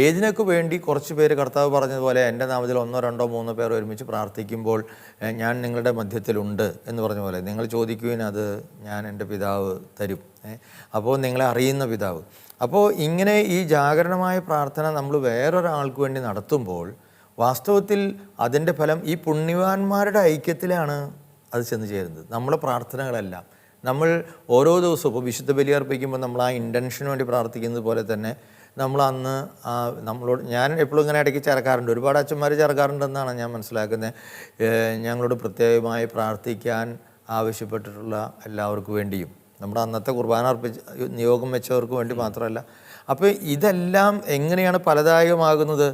ഏതിനൊക്കെ വേണ്ടി കുറച്ച് പേര് കർത്താവ് പറഞ്ഞതുപോലെ എൻ്റെ നാമത്തിൽ 1, 2, 3 പേർ ഒരുമിച്ച് പ്രാർത്ഥിക്കുമ്പോൾ ഞാൻ നിങ്ങളുടെ മധ്യത്തിലുണ്ട് എന്ന് പറഞ്ഞ പോലെ നിങ്ങൾ ചോദിക്കുവിൻ, അത് ഞാൻ എൻ്റെ പിതാവ് തരും. അപ്പോൾ നിങ്ങളെ അറിയുന്ന പിതാവ്. അപ്പോൾ ഇങ്ങനെ ഈ ജാഗരണമായ പ്രാർത്ഥന നമ്മൾ വേറൊരാൾക്ക് വേണ്ടി നടത്തുമ്പോൾ വാസ്തവത്തിൽ അതിൻ്റെ ഫലം ഈ പുണ്യവാന്മാരുടെ ഐക്യത്തിലാണ് അത് ചെന്ന് ചേരുന്നത്. നമ്മളെ പ്രാർത്ഥനകളെല്ലാം നമ്മൾ ഓരോ ദിവസവും ഇപ്പോൾ വിശുദ്ധ ബലി അർപ്പിക്കുമ്പോൾ നമ്മൾ ആ ഇൻറ്റൻഷന് വേണ്ടി പ്രാർത്ഥിക്കുന്നത് പോലെ തന്നെ നമ്മൾ അന്ന് നമ്മളോട്, ഞാൻ എപ്പോഴും ഇങ്ങനെ ഇടയ്ക്ക് ചേർക്കാറുണ്ട്, ഒരുപാട് അച്ഛന്മാർ ചേർക്കാറുണ്ടെന്നാണ് ഞാൻ മനസ്സിലാക്കുന്നത്. ഞങ്ങളോട് പ്രത്യേകമായി പ്രാർത്ഥിക്കാൻ ആവശ്യപ്പെട്ടിട്ടുള്ള എല്ലാവർക്കും വേണ്ടിയും, നമ്മുടെ അന്നത്തെ കുർബാന നിയോഗം വെച്ചവർക്ക് വേണ്ടി മാത്രമല്ല. അപ്പോൾ ഇതെല്ലാം എങ്ങനെയാണ് ഫലദായകമാകുന്നത്?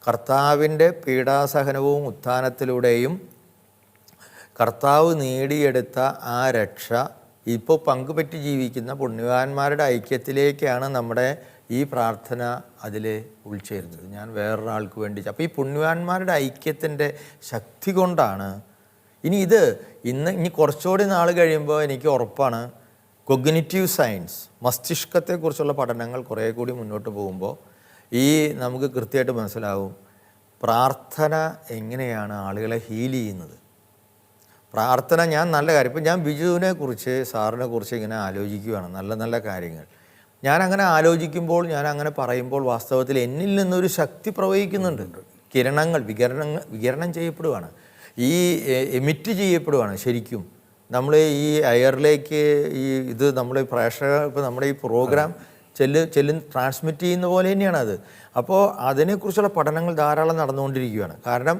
കർത്താവിൻ്റെ പീഡാസഹനവും ഉത്ഥാനത്തിലൂടെയും കർത്താവ് നേടിയെടുത്ത ആ രക്ഷ ഇപ്പോൾ പങ്കുപറ്റി ജീവിക്കുന്ന പുണ്യവാന്മാരുടെ ഐക്യത്തിലേക്കാണ് നമ്മുടെ ഈ പ്രാർത്ഥന അതിൽ ഉൾച്ചേരുന്നത്. ഞാൻ വേറൊരാൾക്ക് വേണ്ടി. അപ്പോൾ ഈ പുണ്യവാന്മാരുടെ ഐക്യത്തിൻ്റെ ശക്തി കൊണ്ടാണ് ഇനി കുറച്ചുകൂടി നാൾ കഴിയുമ്പോൾ എനിക്ക് ഉറപ്പാണ് കൊഗ്നിറ്റീവ് സയൻസ്, മസ്തിഷ്കത്തെക്കുറിച്ചുള്ള പഠനങ്ങൾ കുറേ കൂടി മുന്നോട്ട് പോകുമ്പോൾ നമുക്ക് കൃത്യമായിട്ട് മനസ്സിലാവും പ്രാർത്ഥന എങ്ങനെയാണ് ആളുകളെ ഹീൽ ചെയ്യുന്നത്. പ്രാർത്ഥന ഞാൻ നല്ല കാര്യം, ഇപ്പം ഞാൻ ബിജുവിനെ കുറിച്ച്, സാറിനെ കുറിച്ച് ഇങ്ങനെ ആലോചിക്കുകയാണ്, നല്ല നല്ല കാര്യങ്ങൾ. ഞാനങ്ങനെ ആലോചിക്കുമ്പോൾ, ഞാൻ അങ്ങനെ പറയുമ്പോൾ വാസ്തവത്തിൽ എന്നിൽ നിന്നൊരു ശക്തി പ്രവഹിക്കുന്നുണ്ട്. കിരണങ്ങൾ വികിരണം ചെയ്യപ്പെടുകയാണ്, എമിറ്റ് ചെയ്യപ്പെടുകയാണ്. ശരിക്കും നമ്മൾ ഈ എയറിലേക്ക് ഇത് നമ്മൾ പ്രേക്ഷകർ ഇപ്പോൾ നമ്മുടെ ഈ പ്രോഗ്രാം ട്രാൻസ്മിറ്റ് ചെയ്യുന്ന പോലെ തന്നെയാണ് അത്. അപ്പോൾ അതിനെക്കുറിച്ചുള്ള പഠനങ്ങൾ ധാരാളം നടന്നുകൊണ്ടിരിക്കുകയാണ്. കാരണം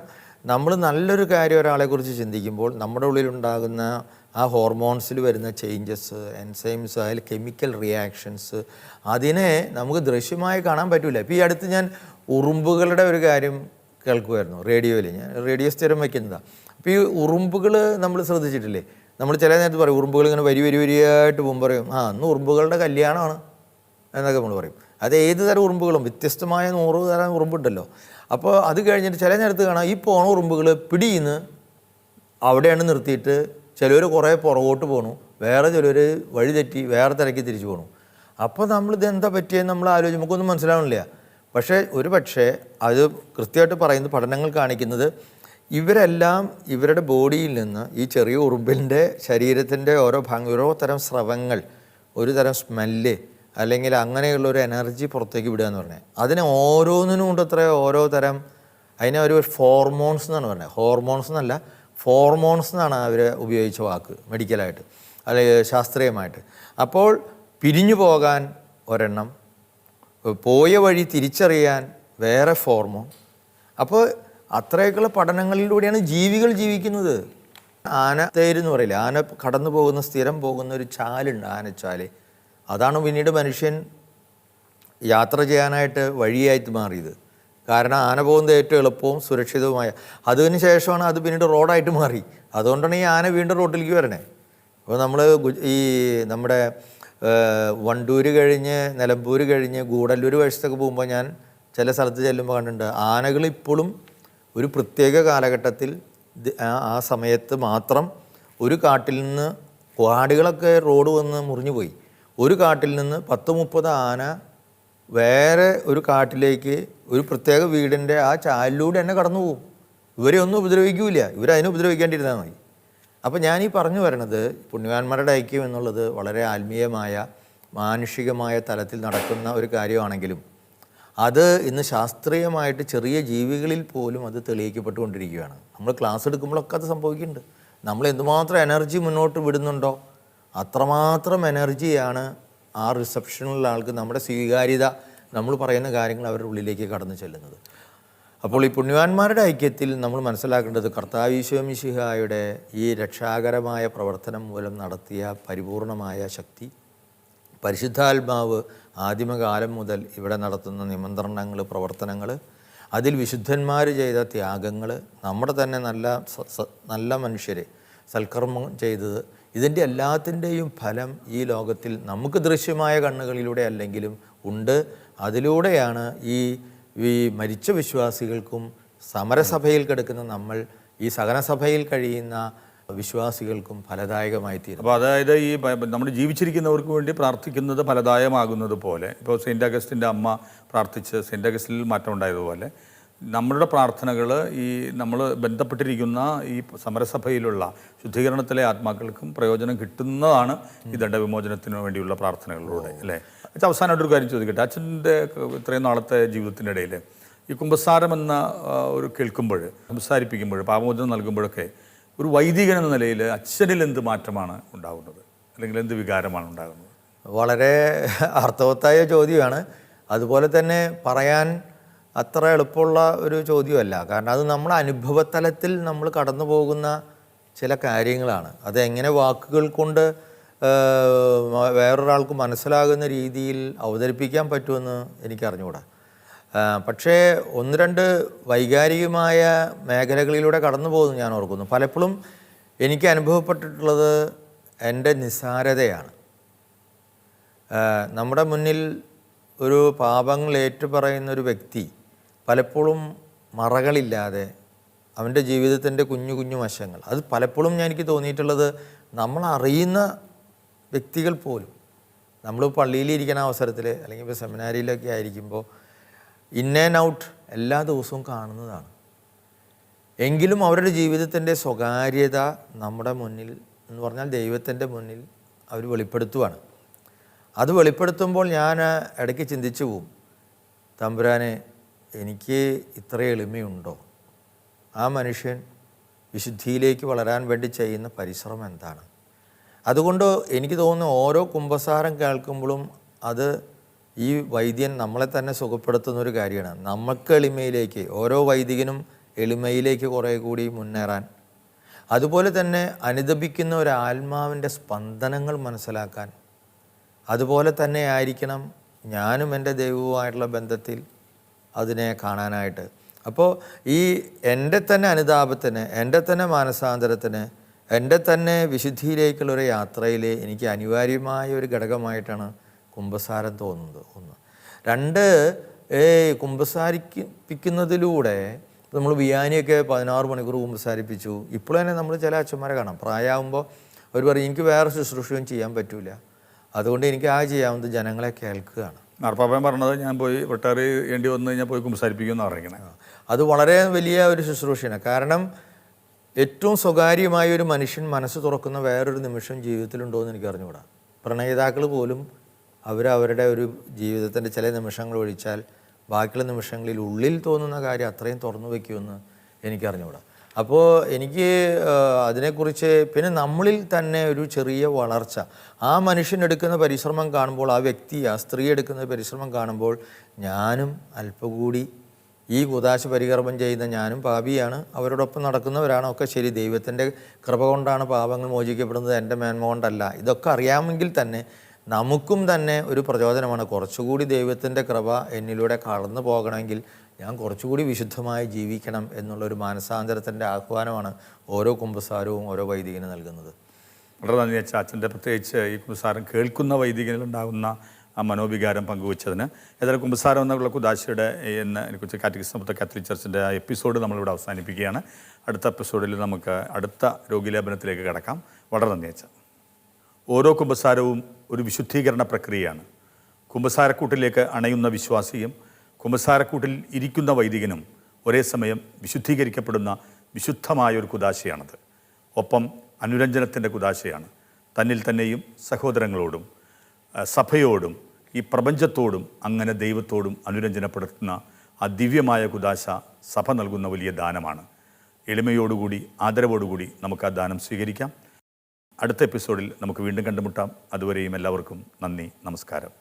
നമ്മൾ നല്ലൊരു കാര്യം ഒരാളെക്കുറിച്ച് ചിന്തിക്കുമ്പോൾ നമ്മുടെ ഉള്ളിലുണ്ടാകുന്ന ആ ഹോർമോൺസിൽ വരുന്ന ചേഞ്ചസ്, എൻസൈംസ്, അതിൽ കെമിക്കൽ റിയാക്ഷൻസ്, അതിനെ നമുക്ക് ദൃശ്യമായി കാണാൻ പറ്റില്ല. ഇപ്പോൾ ഈ അടുത്ത് ഞാൻ ഉറുമ്പുകളുടെ ഒരു കാര്യം കേൾക്കുമായിരുന്നു റേഡിയോയിൽ. ഞാൻ റേഡിയോ സ്ഥിരം വയ്ക്കുന്നതാണ്. അപ്പോൾ ഈ ഉറുമ്പുകൾ നമ്മൾ ശ്രദ്ധിച്ചിട്ടില്ലേ? നമ്മൾ ചില നേരത്ത് പറയും ഉറുമ്പുകൾ ഇങ്ങനെ വരിയായിട്ട് പോകുമ്പോൾ പറയും അന്ന് ഉറുമ്പുകളുടെ കല്യാണമാണ് എന്നൊക്കെ നമ്മൾ പറയും. അത് ഏത് തരം ഉറുമ്പുകളും, വ്യത്യസ്തമായ 100 തരം ഉറുമ്പുണ്ടല്ലോ. അപ്പോൾ അത് കഴിഞ്ഞിട്ട് ചില നേരത്ത് കാണാം ഈ പോണ ഉറുമ്പുകൾ പിടിയിന്ന് അവിടെയാണ് നിർത്തിയിട്ട് ചിലർ കുറേ പുറകോട്ട് പോകണു, വേറെ ചിലർ വഴി തെറ്റി വേറെ തിരക്കി തിരിച്ചു പോകണു. അപ്പോൾ നമ്മളിത് എന്താ പറ്റിയെന്ന് നമ്മൾ ആലോചിച്ച് നമുക്കൊന്നും മനസ്സിലാവണില്ല. പക്ഷേ അത് കൃത്യമായിട്ട് പറയുന്നത്, പഠനങ്ങൾ കാണിക്കുന്നത് ഇവരെല്ലാം ഇവരുടെ ബോഡിയിൽ നിന്ന് ഈ ചെറിയ ഉറുമ്പിൻ്റെ ശരീരത്തിൻ്റെ ഓരോ തരം സ്രവങ്ങൾ, ഒരു തരം സ്മെല്ല്, അല്ലെങ്കിൽ അങ്ങനെയുള്ള ഒരു എനർജി പുറത്തേക്ക് വിടുക എന്ന് പറഞ്ഞാൽ അതിനെ ഓരോന്നിനും കൊണ്ട് ഓരോ തരം, അതിനെ ഒരു ഫോർമോൺസ് എന്നാണ് പറഞ്ഞത്. ഹോർമോൺസ് എന്നല്ല, ഫോർമോൺസ് എന്നാണ് അവർ ഉപയോഗിച്ച വാക്ക് മെഡിക്കലായിട്ട് അല്ലെങ്കിൽ ശാസ്ത്രീയമായിട്ട്. അപ്പോൾ പിരിഞ്ഞു പോകാൻ ഒരെണ്ണം, പോയ വഴി തിരിച്ചറിയാൻ വേറെ ഫോർമോൺ. അപ്പോൾ അത്രയൊക്കെയുള്ള പഠനങ്ങളിലൂടെയാണ് ജീവികൾ ജീവിക്കുന്നത്. ആനത്തേരെന്ന് പറയില്ല, ആന കടന്നു പോകുന്ന സ്ഥിരം പോകുന്ന ഒരു ചാലുണ്ട്, ആനച്ചാല്. അതാണ് പിന്നീട് മനുഷ്യൻ യാത്ര ചെയ്യാനായിട്ട് വഴിയായിട്ട് മാറിയത്. കാരണം ആന പോകുന്നത് ഏറ്റവും എളുപ്പവും സുരക്ഷിതവുമായ, അതിന് ശേഷമാണ് അത് പിന്നീട് റോഡായിട്ട് മാറി. അതുകൊണ്ടാണ് ഈ ആന വീണ്ടും റോഡിലേക്ക് വരണേ. അപ്പോൾ നമ്മൾ നമ്മുടെ വണ്ടൂർ കഴിഞ്ഞ് നിലമ്പൂർ കഴിഞ്ഞ് ഗൂഡല്ലൂർ വശത്തൊക്കെ പോകുമ്പോൾ ഞാൻ ചില സ്ഥലത്ത് ചെല്ലുമ്പോൾ കണ്ടിട്ടുണ്ട് ആനകൾ ഇപ്പോഴും ഒരു പ്രത്യേക കാലഘട്ടത്തിൽ ആ സമയത്ത് മാത്രം ഒരു കാട്ടിൽ നിന്ന്, കാടുകളൊക്കെ റോഡ് വന്ന് മുറിഞ്ഞു പോയി, ഒരു കാട്ടിൽ നിന്ന് 10-30 ആന വേറെ ഒരു കാട്ടിലേക്ക് ഒരു പ്രത്യേക വീടിൻ്റെ ആ ചാലിലൂടെ തന്നെ കടന്നു പോകും. ഇവരെ ഒന്നും ഉപദ്രവിക്കില്ല, ഇവരതിനെ ഉപദ്രവിക്കേണ്ടിയിരുന്നാൽ മതി. അപ്പോൾ ഞാനീ പറഞ്ഞു വരണത് പുണ്യവാന്മാരുടെ ഐക്യം എന്നുള്ളത് വളരെ ആത്മീയമായ മാനുഷികമായ തലത്തിൽ നടക്കുന്ന ഒരു കാര്യമാണെങ്കിലും അത് ഇന്ന് ശാസ്ത്രീയമായിട്ട് ചെറിയ ജീവികളിൽ പോലും അത് തെളിയിക്കപ്പെട്ടുകൊണ്ടിരിക്കുകയാണ്. നമ്മൾ ക്ലാസ് എടുക്കുമ്പോഴൊക്കെ അത് സംഭവിക്കുന്നുണ്ട്. നമ്മൾ എന്തുമാത്രം എനർജി മുന്നോട്ട് വിടുന്നുണ്ടോ അത്രമാത്രം എനർജിയാണ് ആ റിസപ്ഷനുള്ള ആൾക്ക്, നമ്മുടെ സ്വീകാര്യത, നമ്മൾ പറയുന്ന കാര്യങ്ങൾ അവരുടെ ഉള്ളിലേക്ക് കടന്നു ചെല്ലുന്നത്. അപ്പോൾ ഈ പുണ്യവാന്മാരുടെ ഐക്യത്തിൽ നമ്മൾ മനസ്സിലാക്കേണ്ടത് കർത്താവ് ഈശോ മിശിഹായുടെ ഈ രക്ഷാകരമായ പ്രവർത്തനം മൂലം നടത്തിയ പരിപൂർണമായ ശക്തി, പരിശുദ്ധാത്മാവ് ആദിമകാലം മുതൽ ഇവിടെ നടത്തുന്ന നിമന്ത്രണങ്ങൾ, പ്രവർത്തനങ്ങൾ, അതിൽ വിശുദ്ധന്മാർ ചെയ്ത ത്യാഗങ്ങൾ, നമ്മുടെ തന്നെ നല്ല മനുഷ്യരെ സൽക്കർമ്മം ചെയ്തത്, ഇതിൻ്റെ എല്ലാത്തിൻ്റെയും ഫലം ഈ ലോകത്തിൽ നമുക്ക് ദൃശ്യമായ കണ്ണുകളിലൂടെ അല്ലെങ്കിലും ഉണ്ട്. അതിലൂടെയാണ് ഈ മരിച്ച വിശ്വാസികൾക്കും സമരസഭയിൽ കിടക്കുന്ന നമ്മൾ, ഈ സഹനസഭയിൽ കഴിയുന്ന വിശ്വാസികൾക്കും ഫലദായകമായി തീരും. അപ്പോൾ അതായത് ഈ നമ്മൾ ജീവിച്ചിരിക്കുന്നവർക്ക് വേണ്ടി പ്രാർത്ഥിക്കുന്നത് ഫലദായകമാകുന്നത് പോലെ, ഇപ്പോൾ സെയിൻറ്റ് അഗസ്റ്റിൻ്റെ അമ്മ പ്രാർത്ഥിച്ച് സെയിൻറ്റ് അഗസ്റ്റിൽ മാറ്റം ഉണ്ടായതുപോലെ നമ്മളുടെ പ്രാർത്ഥനകൾ ഈ നമ്മൾ ബന്ധപ്പെട്ടിരിക്കുന്ന ഈ സമരസഭയിലുള്ള ശുദ്ധീകരണത്തിലെ ആത്മാക്കൾക്കും പ്രയോജനം കിട്ടുന്നതാണ് ഈ ദണ്ഡവിമോചനത്തിന് വേണ്ടിയുള്ള പ്രാർത്ഥനകളിലൂടെ, അല്ലേ? അച്ഛൻ അവസാനമായിട്ടൊരു കാര്യം ചോദിക്കട്ടെ. അച്ഛൻ്റെ ഇത്രയും നാളത്തെ ജീവിതത്തിൻ്റെ ഇടയിൽ ഈ കുമ്പസാരം എന്ന ഒരു കേൾക്കുമ്പോൾ, സംസാരിപ്പിക്കുമ്പോൾ, പാപമോചനം നൽകുമ്പോഴൊക്കെ ഒരു വൈദികൻ എന്ന നിലയിൽ അച്ഛനിൽ എന്ത് മാറ്റമാണ് ഉണ്ടാകുന്നത്, അല്ലെങ്കിൽ എന്ത് വികാരമാണ് ഉണ്ടാകുന്നത്? വളരെ അർത്ഥവത്തായ ചോദ്യമാണ്. അതുപോലെ തന്നെ പറയാൻ അത്ര എളുപ്പമുള്ള ഒരു ചോദ്യമല്ല. കാരണം അത് നമ്മുടെ അനുഭവതലത്തിൽ നമ്മൾ കടന്നു പോകുന്ന ചില കാര്യങ്ങളാണ്. അതെങ്ങനെ വാക്കുകൾ കൊണ്ട് വേറൊരാൾക്ക് മനസ്സിലാകുന്ന രീതിയിൽ അവതരിപ്പിക്കാൻ പറ്റുമെന്ന് എനിക്കറിഞ്ഞുകൂടാ. പക്ഷേ ഒന്ന് രണ്ട് വൈകാരികമായ മേഖലകളിലൂടെ കടന്നു പോകുന്നു ഞാൻ ഓർക്കുന്നു. പലപ്പോഴും എനിക്ക് അനുഭവപ്പെട്ടിട്ടുള്ളത് എൻ്റെ നിസ്സാരതയാണ്. നമ്മുടെ മുന്നിൽ ഒരു പാപങ്ങൾ ഏറ്റുപറയുന്ന ഒരു വ്യക്തി പലപ്പോഴും മറകളില്ലാതെ അവൻ്റെ ജീവിതത്തിൻ്റെ കുഞ്ഞു കുഞ്ഞു വശങ്ങൾ, അത് പലപ്പോഴും എനിക്ക് തോന്നിയിട്ടുള്ളത് നമ്മൾ അറിയുന്ന വ്യക്തികൾ പോലും, നമ്മൾ പള്ളിയിലിരിക്കുന്ന അവസരത്തിൽ അല്ലെങ്കിൽ ഇപ്പോൾ സെമിനാരിയിലൊക്കെ ആയിരിക്കുമ്പോൾ ഇൻ ആൻഡ് ഔട്ട് എല്ലാ ദിവസവും കാണുന്നതാണ്. എങ്കിലും അവരുടെ ജീവിതത്തിൻ്റെ സ്വകാര്യത നമ്മുടെ മുന്നിൽ എന്ന് പറഞ്ഞാൽ ദൈവത്തിൻ്റെ മുന്നിൽ അവർ വെളിപ്പെടുത്തുവാണ്. അത് വെളിപ്പെടുത്തുമ്പോൾ ഞാൻ ഇടയ്ക്ക് ചിന്തിച്ചു പോവും, തമ്പുരാനെ, എനിക്ക് ഇത്ര എളിമയുണ്ടോ? ആ മനുഷ്യൻ വിശുദ്ധിയിലേക്ക് വളരാൻ വേണ്ടി ചെയ്യുന്ന പരിശ്രമം എന്താണ്? അതുകൊണ്ട് എനിക്ക് തോന്നുന്നു ഓരോ കുമ്പസാരം കേൾക്കുമ്പോഴും അത് ഈ വൈദ്യൻ നമ്മളെ തന്നെ സുഖപ്പെടുത്തുന്നൊരു കാര്യമാണ്. നമുക്ക് എളിമയിലേക്ക്, ഓരോ വൈദികനും എളിമയിലേക്ക് കുറേ കൂടി മുന്നേറാൻ, അതുപോലെ തന്നെ അനുദപിക്കുന്ന ഒരു ആത്മാവിൻ്റെ സ്പന്ദനങ്ങൾ മനസ്സിലാക്കാൻ, അതുപോലെ തന്നെ ആയിരിക്കണം ഞാനും എൻ്റെ ദൈവവുമായിട്ടുള്ള ബന്ധത്തിൽ അതിനെ കാണാനായിട്ട്. അപ്പോൾ ഈ എൻ്റെ തന്നെ അനുതാപത്തിന്, എൻ്റെ തന്നെ മാനസാന്തരത്തിന്, എൻ്റെ തന്നെ വിശുദ്ധിയിലേക്കുള്ളൊരു യാത്രയിൽ എനിക്ക് അനിവാര്യമായ ഒരു ഘടകമായിട്ടാണ് കുമ്പസാരം തോന്നുന്നത്. ഒന്ന്. രണ്ട്, കുമ്പസാരിപ്പിക്കുന്നതിലൂടെ നമ്മൾ വിയാനിയൊക്കെ 16 മണിക്കൂർ കുമ്പസാരിപ്പിച്ചു. ഇപ്പോൾ തന്നെ നമ്മൾ ചില അച്ഛന്മാരെ കാണാം, പ്രായമാകുമ്പോൾ അവർ പറയും എനിക്ക് വേറെ ശുശ്രൂഷയും ചെയ്യാൻ പറ്റില്ല, അതുകൊണ്ട് എനിക്ക് ആ ചെയ്യാവുന്നത് ജനങ്ങളെ കേൾക്കുകയാണ്. മാർപ്പാപ്പൻ പറഞ്ഞത് ഞാൻ പോയി റിട്ടയർ ചെയ്യേണ്ടി വന്നു കഴിഞ്ഞാൽ പോയി കുമ്പസാരിപ്പിക്കുമെന്ന് പറയുന്നത്. അത് വളരെ വലിയ ഒരു ശുശ്രൂഷയാണ്. കാരണം ഏറ്റവും സ്വകാര്യമായ ഒരു മനുഷ്യൻ മനസ്സ് തുറക്കുന്ന വേറൊരു നിമിഷം ജീവിതത്തിലുണ്ടോ എന്ന് എനിക്ക് അറിഞ്ഞുകൂടാ. പ്രണയിതാക്കൾ പോലും അവരവരുടെ ഒരു ജീവിതത്തിൻ്റെ ചില നിമിഷങ്ങൾ ഒഴിച്ചാൽ ബാക്കിയുള്ള നിമിഷങ്ങളിൽ ഉള്ളിൽ തോന്നുന്ന കാര്യം അത്രയും തുറന്നു വയ്ക്കുമെന്ന് എനിക്കറിഞ്ഞുകൂടാ. അപ്പോൾ എനിക്ക് അതിനെക്കുറിച്ച്, പിന്നെ നമ്മളിൽ തന്നെ ഒരു ചെറിയ വളർച്ച, ആ മനുഷ്യനെടുക്കുന്ന പരിശ്രമം കാണുമ്പോൾ, ആ വ്യക്തി, ആ സ്ത്രീ എടുക്കുന്ന പരിശ്രമം കാണുമ്പോൾ ഞാനും അല്പകൂടി ഈ കുദാശ പരികർമ്മം ചെയ്യുന്ന ഞാനും പാപിയാണ്, അവരോടൊപ്പം നടക്കുന്നവരാണ്, ഒക്കെ ശരി, ദൈവത്തിൻ്റെ കൃപ കൊണ്ടാണ് പാപങ്ങൾ മോചിക്കപ്പെടുന്നത്, എൻ്റെ മേന്മ കൊണ്ടല്ല. ഇതൊക്കെ അറിയാമെങ്കിൽ തന്നെ നമുക്കും തന്നെ ഒരു പ്രചോദനമാണ്. കുറച്ചുകൂടി ദൈവത്തിൻ്റെ കൃപ എന്നിലൂടെ കടന്നു പോകണമെങ്കിൽ ഞാൻ കുറച്ചുകൂടി വിശുദ്ധമായി ജീവിക്കണം എന്നുള്ളൊരു മാനസാന്തരത്തിൻ്റെ ആഹ്വാനമാണ് ഓരോ കുമ്പസാരവും ഓരോ വൈദികന് നൽകുന്നത്. വളരെ നന്ദി അച്ഛാ. അച്ഛൻ്റെ പ്രത്യേകിച്ച് ഈ കുമ്പസാരം കേൾക്കുന്ന വൈദികനിലുണ്ടാകുന്ന ആ മനോവികാരം പങ്കുവച്ചതിന്. ഏതായാലും കുമ്പസാരം എന്നുള്ള കുദാശയുടെ എന്നെക്കുറിച്ച് കാറ്റഗിസം ഓഫ് ദ കാത്തലിക് ചർച്ചിൻ്റെ ആ എപ്പിസോഡ് നമ്മളിവിടെ അവസാനിപ്പിക്കുകയാണ്. അടുത്ത എപ്പിസോഡിൽ നമുക്ക് അടുത്ത രോഗീലേപനത്തിലേക്ക് കടക്കാം. വളരെ നന്ദി അച്ഛാ. ഓരോ കുമ്പസാരവും ഒരു വിശുദ്ധീകരണ പ്രക്രിയയാണ്. കുമ്പസാരക്കൂട്ടിലേക്ക് അണയുന്ന വിശ്വാസിയും കുമ്പസാരക്കൂട്ടിൽ ഇരിക്കുന്ന വൈദികനും ഒരേ സമയം വിശുദ്ധീകരിക്കപ്പെടുന്ന വിശുദ്ധമായൊരു കുദാശയാണത്. ഒപ്പം അനുരഞ്ജനത്തിൻ്റെ കുദാശയാണ്. തന്നിൽ തന്നെയും സഹോദരങ്ങളോടും സഭയോടും ഈ പ്രപഞ്ചത്തോടും അങ്ങനെ ദൈവത്തോടും അനുരഞ്ജനപ്പെടുത്തുന്ന ആ ദിവ്യമായ കുദാശ സഭ നൽകുന്ന വലിയ ദാനമാണ്. എളിമയോടുകൂടി ആദരവോടുകൂടി നമുക്ക് ആ ദാനം സ്വീകരിക്കാം. അടുത്ത എപ്പിസോഡിൽ നമുക്ക് വീണ്ടും കണ്ടുമുട്ടാം. അതുവരെയും എല്ലാവർക്കും നന്ദി, നമസ്കാരം.